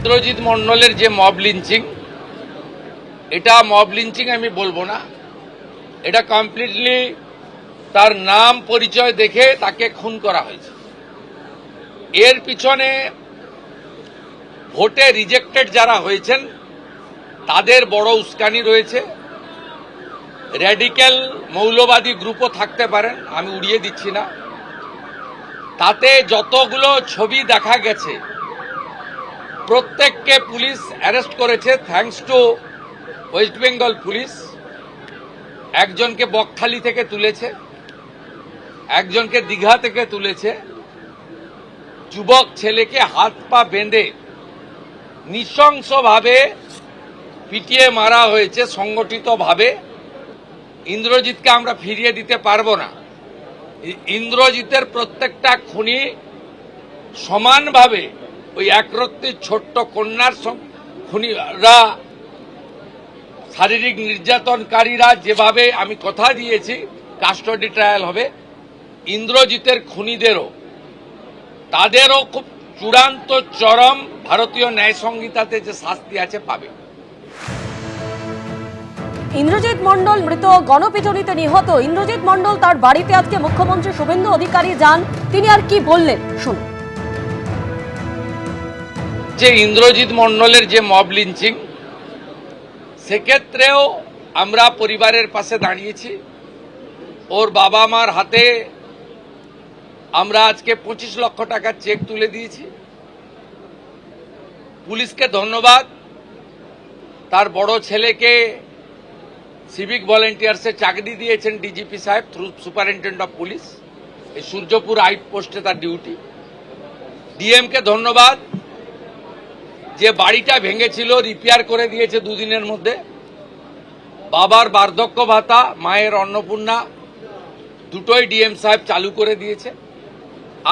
ইন্দ্রজিৎ মন্ডলের যে mob lynching, এটা মব লিঞ্চিং আমি বলবো না, এটা কমপ্লিটলি তার নাম পরিচয় দেখে তাকে খুন করা হয়েছে। এর পিছনে ভোটে রিজেক্টেড যারা হয়েছেন তাদের বড় উস্কানি রয়েছে। র্যাডিক্যাল মৌলবাদী গ্রুপও থাকতে পারেন, আমি উড়িয়ে দিচ্ছি না। তাতে যতগুলো ছবি দেখা গেছে প্রত্যেককে পুলিশ অ্যারেস্ট করেছে, thanks to West Bengal police. একজনকে বকখালি থেকে তুলেছে, একজনকে দীঘা থেকে তুলেছে। যুবক ছেলেকে হাত পা বেঁধে নৃশংসভাবে পিটিয়ে মারা হয়েছে সংগঠিতভাবে। ইন্দ্রজিৎকে আমরা ফিরিয়ে দিতে পারবো না। ইন্দ্রজিতের প্রত্যেকটা খুনি সমানভাবে ওই একরত্তি ছোট্ট কন্যার খুনিরা, শারীরিক নির্যাতনকারীরা যেভাবে আমি কথা দিয়েছি কাস্টডি ট্রায়াল হবে, ইন্দ্রজিতের খুনিদেরও তাদেরও খুব চূড়ান্ত চরম ভারতীয় ন্যায় সংহিতাতে যে শাস্তি আছে পাবে। ইন্দ্রজিৎ মন্ডল মৃত, গণপিটুনিতে নিহত ইন্দ্রজিৎ মন্ডল তার বাড়িতে আজকে মুখ্যমন্ত্রী শুভেন্দু অধিকারী যান। তিনি আর কি বললেন শুনুন। যে ইন্দ্রজিৎ মন্ডলের যে মব লিঞ্চিং, সেক্ষেত্রেও আমরা পরিবারের পাশে দাঁড়িয়েছি। ওর বাবা মার হাতে আমরা আজকে 25 লক্ষ টাকার চেক তুলে দিয়েছি। পুলিশকে ধন্যবাদ, তার বড় ছেলেকে সিভিক ভলেন্টিয়ার্সে চাকরি দিয়েছেন ডিজিপি সাহেব থ্রু সুপারিনটেন্ডেন্ট অফ পুলিশ। এই সূর্যপুর আউটপোস্টে তার ডিউটি। ডিএমকে ধন্যবাদ যে বাড়িটা ভেঙেছিল রিপেয়ার করে দিয়েছে দুদিনের মধ্যে। বাবার বার্ধক্য ভাতা, মায়ের অন্নপূর্ণা দুটোই ডিএম সাহেব চালু করে দিয়েছে।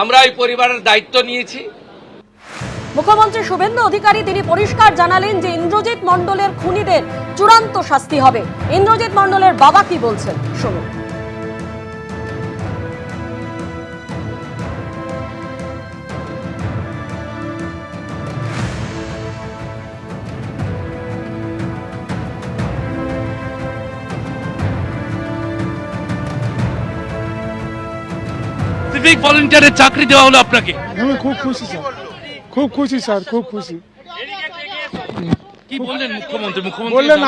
আমরা এই পরিবারের দায়িত্ব নিয়েছি। মুখ্যমন্ত্রী শুভেন্দু অধিকারী তিনি পরিষ্কার জানালেন যে ইন্দ্রজিৎ মন্ডলের খুনিদের চূড়ান্ত শাস্তি হবে। ইন্দ্রজিৎ মন্ডলের বাবা কি বলছেন শুনুন। সিভিক ভলেন্টিয়ারের চাকরি দেওয়া হলো আপনাকে। আমি খুব খুশি স্যার, খুব খুশি স্যার, খুব খুশি। কি বললেন মুখ্যমন্ত্রী? বললেন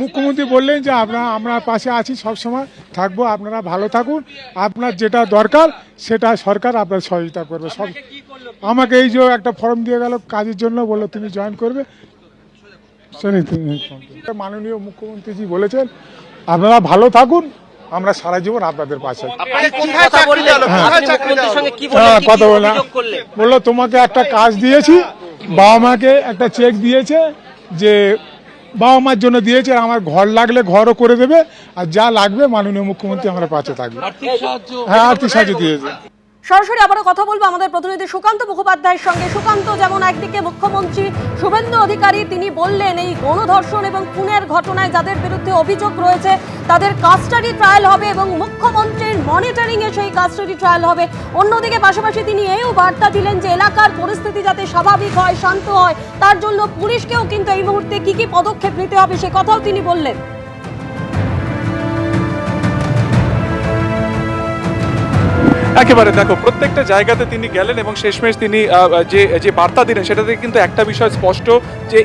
মুখ্যমন্ত্রী বললেন যে আমরা পাশে আছি, সব সময় থাকবো, আপনারা ভালো থাকুন, আপনার যেটা দরকার সেটা সরকার আপনার সহযোগিতা করবে। সব আমাকে এই যে একটা ফর্ম দিয়ে গেল কাজের জন্য, বললো তুমি জয়েন করবে। মাননীয় মুখ্যমন্ত্রীজি বলেছেন আপনারা ভালো থাকুন, আমরা সারা জীবন আপনাদের পাশে। কথা বললাম, বললো তোমাকে একটা কাজ দিয়েছি, বাবা মাকে একটা চেক দিয়েছে যে বাবা মার জন্য দিয়েছে, আমার ঘর লাগলে ঘরও করে দেবে, আর যা লাগবে মাননীয় মুখ্যমন্ত্রী আমার পাশে থাকবে। হ্যাঁ, আর্থিক সাহায্য দিয়েছে। সরাসরি আবারও কথা বলবো আমাদের প্রতিনিধি সুকান্ত মুখোপাধ্যায়ের সঙ্গে। সুকান্ত, যেমন একদিকে মুখ্যমন্ত্রী শুভেন্দু অধিকারী তিনি বললেন এই গণধর্ষণ এবং খুনের ঘটনায় যাদের বিরুদ্ধে অভিযোগ রয়েছে তাদের কাস্টাডি ট্রায়াল হবে এবং মুখ্যমন্ত্রীর মনিটরিং এ সেই কাস্টাডি ট্রায়াল হবে। অন্যদিকে পাশাপাশি তিনি এও বার্তা দিলেন যে এলাকার পরিস্থিতি যাতে স্বাভাবিক হয়, শান্ত হয়, তার জন্য পুলিশকেও কিন্তু এই মুহূর্তে কি পদক্ষেপ নিতে হবে সে কথাও তিনি বললেন। একেবারে দেখো, প্রত্যেকটা জায়গাতে তিনি গেলেন এবং শেষমেশ তিনি যে বার্তা দিলেন সেটাতে কিন্তু একটা বিষয় স্পষ্ট যে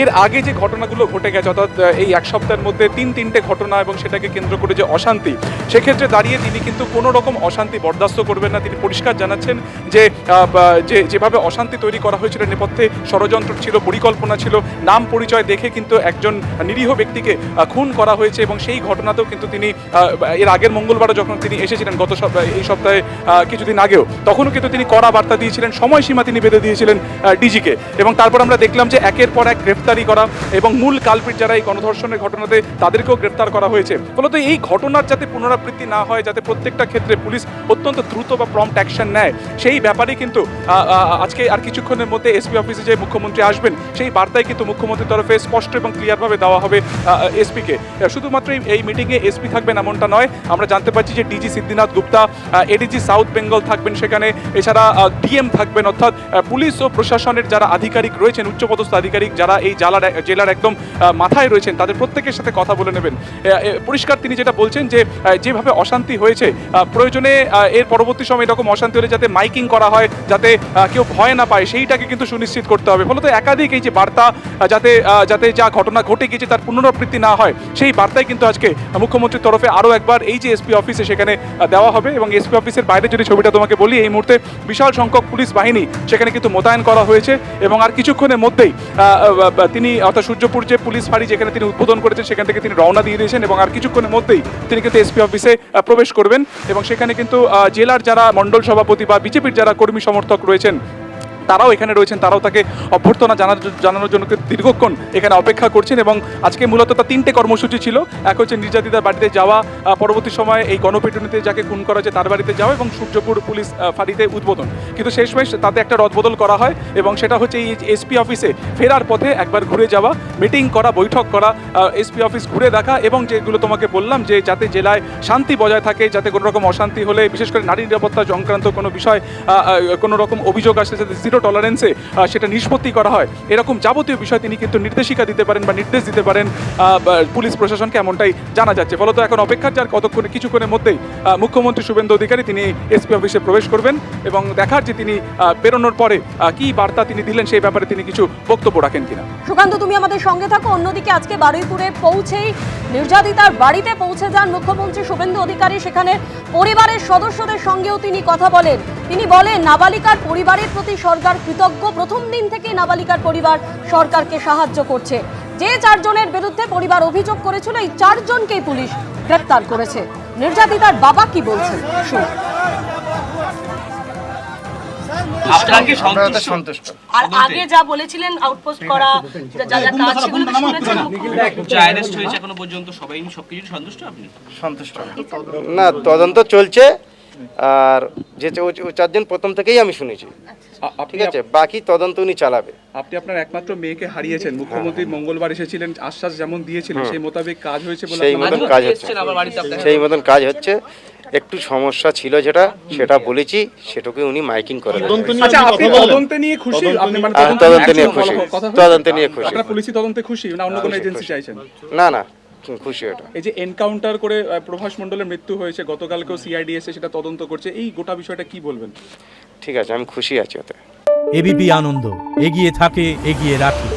এর আগে যে ঘটনাগুলো ঘটে গেছে, অর্থাৎ এই এক সপ্তাহের মধ্যে তিনটে ঘটনা এবং সেটাকে কেন্দ্র করে যে অশান্তি, সেক্ষেত্রে দাঁড়িয়ে তিনি কিন্তু কোনো রকম অশান্তি বরদাস্ত করবেন না। তিনি পরিষ্কার জানাচ্ছেন যে যেভাবে অশান্তি তৈরি করা হয়েছিল নেপথ্যে ষড়যন্ত্র ছিল, পরিকল্পনা ছিল, নাম পরিচয় দেখে কিন্তু একজন নিরীহ ব্যক্তিকে খুন করা হয়েছে এবং সেই ঘটনাতেও কিন্তু তিনি এর আগের মঙ্গলবারও যখন তিনি এসেছিলেন এই সপ্তাহে কিছুদিন আগেও, তখনও কিন্তু তিনি কড়া বার্তা দিয়েছিলেন, সময়সীমা তিনি বেঁধে দিয়েছিলেন ডিজিকে। এবং তারপর আমরা দেখলাম যে একের পর এক গ্রেফতারি করা এবং মূল কালপিট যারা এই গণধর্ষণের ঘটনাতে তাদেরকেও গ্রেফতার করা হয়েছে। ফলত এই ঘটনার যাতে পুনরাবৃত্তি না হয়, যাতে প্রত্যেকটা ক্ষেত্রে পুলিশ অত্যন্ত দ্রুত বা প্রম্পট অ্যাকশন নেয়, সেই ব্যাপারে কিন্তু আজকে আর কিছুক্ষণের মধ্যে এসপি অফিসে যে মুখ্যমন্ত্রী আসবেন সেই বার্তায় কিন্তু মুখ্যমন্ত্রীর তরফে স্পষ্ট এবং ক্লিয়ারভাবে দেওয়া হবে এসপিকে। শুধুমাত্র এই মিটিংয়ে এসপি থাকবেন এমনটা নয়, আমরা জানতে পারছি যে DG Siddhinath Gupta, ADG ADG south Bengal থাকবেন সেখানে, এছাড়া ডিএম থাকবেন, অর্থাৎ পুলিশ ও প্রশাসনের যারা আধিকারিক রয়েছেন, উচ্চপদস্থ আধিকারিক যারা এই জেলার একদম মাথায় রয়েছেন, তাদের প্রত্যেকের সাথে কথা বলে নেবেন। পরিষ্কার তিনি যেটা বলছেন যে যেভাবে অশান্তি হয়েছে, প্রয়োজনে এর পরবর্তী সময় এরকম অশান্তি হলে যাতে মাইকিং করা হয়, যাতে কেউ ভয় না পায়, সেইটাকে কিন্তু সুনিশ্চিত করতে হবে। ফলত একাধিক এই যে বার্তা, যাতে যা ঘটনা ঘটে গিয়েছে তার পুনরাবৃত্তি না হয়, সেই বার্তায় কিন্তু আজকে মুখ্যমন্ত্রীর তরফে আরও একবার এই যে এসপি অফিসে সেখানে দেওয়া হবে। এবং এসপি অফিসের বাইরে যদি ছবিটা তোমাকে বলি, এই মুহূর্তে বিশাল সংখ্যক পুলিশ বাহিনী সেখানে কিন্তু মোতায়েন করা হয়েছে এবং আর কিছুক্ষণের মধ্যেই তিনি অর্থাৎ সূর্যপুর যে পুলিশ ফাঁড়ি যেখানে তিনি উদ্বোধন করেছেন সেখান থেকে তিনি রওনা দিয়ে দিয়েছেন এবং আর কিছুক্ষণের মধ্যেই তিনি কিন্তু এসপি অফিসে প্রবেশ করবেন। এবং সেখানে কিন্তু জেলার যারা মণ্ডল সভাপতি বা বিজেপির যারা কর্মী সমর্থক রয়েছেন তারাও এখানে রয়েছেন, তারাও তাকে অভ্যর্থনা জানানোর জন্য দীর্ঘক্ষণ এখানে অপেক্ষা করছেন। এবং আজকে মূলত তার 3টে কর্মসূচি ছিল। এক হচ্ছে নির্যাতিতার বাড়িতে যাওয়া, পরবর্তী সময়ে এই গণপিটুনিতে যাকে খুন করা হয়েছে তার বাড়িতে যাওয়া এবং সূর্যপুর পুলিশ ফাঁড়িতে উদ্বোধন। কিন্তু শেষমেশ তাতে একটা রদবদল করা হয় এবং সেটা হচ্ছে এই এসপি অফিসে ফেরার পথে একবার ঘুরে যাওয়া, মিটিং করা, বৈঠক করা, এসপি অফিস ঘুরে দেখা এবং যেগুলো তোমাকে বললাম যে যাতে জেলায় শান্তি বজায় থাকে, যাতে কোনো রকম অশান্তি হলে, বিশেষ করে নারী নিরাপত্তা সংক্রান্ত কোনো বিষয়, কোনো রকম অভিযোগ আসলে যাতে জিরো টলারেন্সে সেটা নিষ্পত্তি করা হয়, এরকম যাবতীয় বিষয় তিনি কিন্তু নির্দেশিকা দিতে পারেন বা নির্দেশ দিতে পারেন পুলিশ প্রশাসনকে, এমনটাই জানা যাচ্ছে। ফলত এখন অপেক্ষার যার কতক্ষণে কিছুক্ষণের মধ্যেই মুখ্যমন্ত্রী শুভেন্দু অধিকারী তিনি এসপি অফিসে প্রবেশ করবেন এবং দেখার যে তিনি বেরোনোর পরে কি বার্তা তিনি দিলেন সেই ব্যাপারে তিনি কিছু বক্তব্য রাখেন কিনা। সুকান্ত, তুমি আমাদের সঙ্গে থাকো। অন্যদিকে আজকে বারুইপুরে পৌঁছেই নির্যাতিতার বাড়িতে পৌঁছে যান মুখ্যমন্ত্রী শুভেন্দু অধিকারী। সেখানে পরিবারের সদস্যদের সঙ্গেও তিনি কথা বলেন। তিনি বলেন নাবালিকার পরিবারের প্রতি সরকার কৃতজ্ঞ। প্রথম দিন থেকে নাবালিকার পরিবার সরকারকে সাহায্য করছে। যে 4 জনের বিরুদ্ধে পরিবার অভিযোগ করেছিল, এই 4 জনকেই পুলিশ গ্রেপ্তার করেছে। নির্যাতিতার বাবা কি বলছেন শুনুন। আপনাকে সন্তুষ্ট আর আগে যা বলেছিলেন আউটপোস্ট করা, যা যা কাজ সেগুলো তো শুনেছেন। অ্যারেস্ট হয়েছে এখনো পর্যন্ত সবাই সবকিছু সন্তুষ্ট? আপনি সন্তুষ্ট না, তদন্ত চলছে। আর যে 4 জন প্রথম থেকেই আমি শুনেছি, ঠিক আছে, বাকি তদন্ত উনি চালাবে। আপনি আপনার একমাত্র মেয়েকে হারিয়েছেন, মুখ্যমন্ত্রী মঙ্গলবার এসেছিলেন, আশ্বাস যেমন দিয়েছিলেন সেই মোতাবেক কাজ হয়েছে বলে সেই মতন কাজ হচ্ছে, সেই মতন কাজ হচ্ছে। একটু সমস্যা ছিল সেটা বলেছি, সেটাকে উনি মাইকিং করে দেন। আচ্ছা, আপনি তদন্তে নিয়ে খুশি? আপনি মানে তদন্তে নিয়ে খুশি, তদন্তে নিয়ে খুশি। আপনারা পুলিশি তদন্তে খুশি না অন্য কোনো এজেন্সি চাইছেন? না না, খুশি ওটা। এই যে এনকাউন্টার করে প্রভাস মণ্ডলের মৃত্যু হয়েছে, গতকালকেও সিআইডি এসে সেটা তদন্ত করছে, এই গোটা বিষয়টা কি বলবেন? ঠিক আছে, আমি খুশি আছি ওতে। এবিপি আনন্দ, এগিয়ে থাকে, এগিয়ে রাখে।